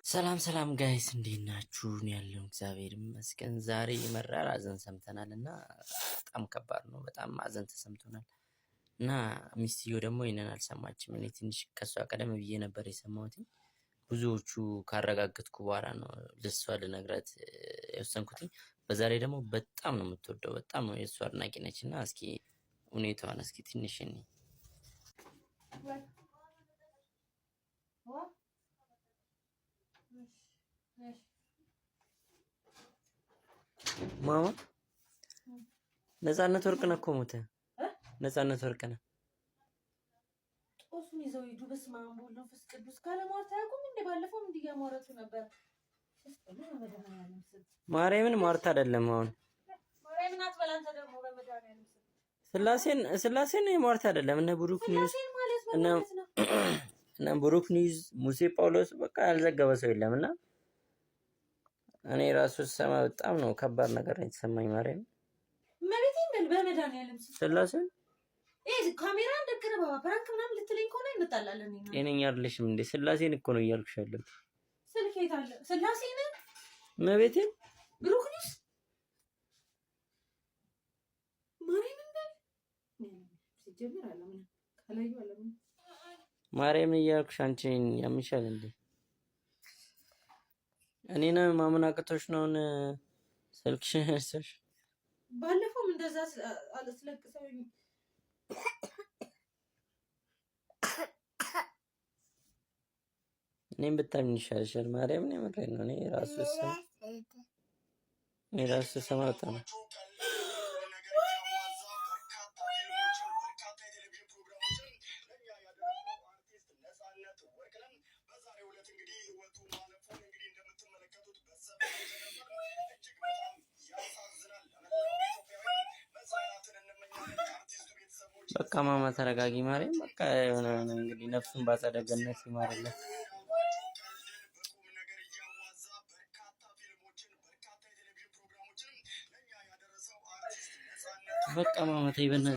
ሰላም ሰላም ጋይስ እንዴት ናችሁ? ያለው እግዚአብሔር ይመስገን። ዛሬ መራር ሐዘን ሰምተናል እና በጣም ከባድ ነው። በጣም ሐዘን ተሰምቶናል እና ሚስትየው ደግሞ ይሄንን አልሰማችም። እኔ ትንሽ ከሷ ቀደም ብዬ ነበር የሰማሁት። ብዙዎቹ ካረጋገጥኩ በኋላ ነው ለሷ ልነግራት የወሰንኩት። በዛ ላይ ደግሞ በጣም ነው የምትወደው፣ በጣም ነው የሷ አድናቂ ነች እና እስኪ ሁኔታዋን እስኪ ትንሽ እኔ ማማ ነፃነት ወርቅነህ እኮ ሞተ። ነፃነት ወርቅነህ ጦሱን ይዘው ሂዱ። በስመ አብ ወወልድ ወመንፈስ ቅዱስ ካለ ሟርት አያውቁም እንዴ? ባለፈው እንዲህ እያሟረቱ ነበር። ማርያምን ሟርት አይደለም። አሁን ማርያምን አትበላን ተደርሞ በመድኃኒዓለም ስላሴን የሟርት አይደለም። እነ ብሩክ ኒውስ እነ ብሩክ ኒውስ ሙሴ ጳውሎስ በቃ ያልዘገበ ሰው የለም እና እኔ ራሱ ሰማ በጣም ነው ከባድ ነገር ነው የተሰማኝ። ማርያም መቤቴን በል በመድኃኒዓለም ስላሴን ካሜራ እንደገና ባባ ፕራንክ ምናምን ልትለኝ ከሆነ እንጣላለን። ጤነኛ አይደለሽም እንዴ? ስላሴን እኮ ነው እያልኩሽ ያለሁት። ስልክ የት አለ? ስላሴን መቤቴን ብሩክ ኒውስ ማርያምን በል ሲጀምር አለ ምን ካላዩ አለ ምን ማርያም እያልኩሽ አንቺ ያምሻል እንዴ? እኔና ማመን አቅቶሽ ነው ስልክሽን ያሰሽ? ባለፈውም እንደዛ አለስለቅሰውኝ እኔም በጣም ይሻልሻል። ማርያምን የምሬን ነው። እኔ ራሱ ሰማ በጣም በቃ ማማ ተረጋጊ። ማርያም በቃ የሆነ እንግዲህ ነፍሱን ባጸደ ገነት ይማርለት። በቃ ማማ ተይ በእናትሽ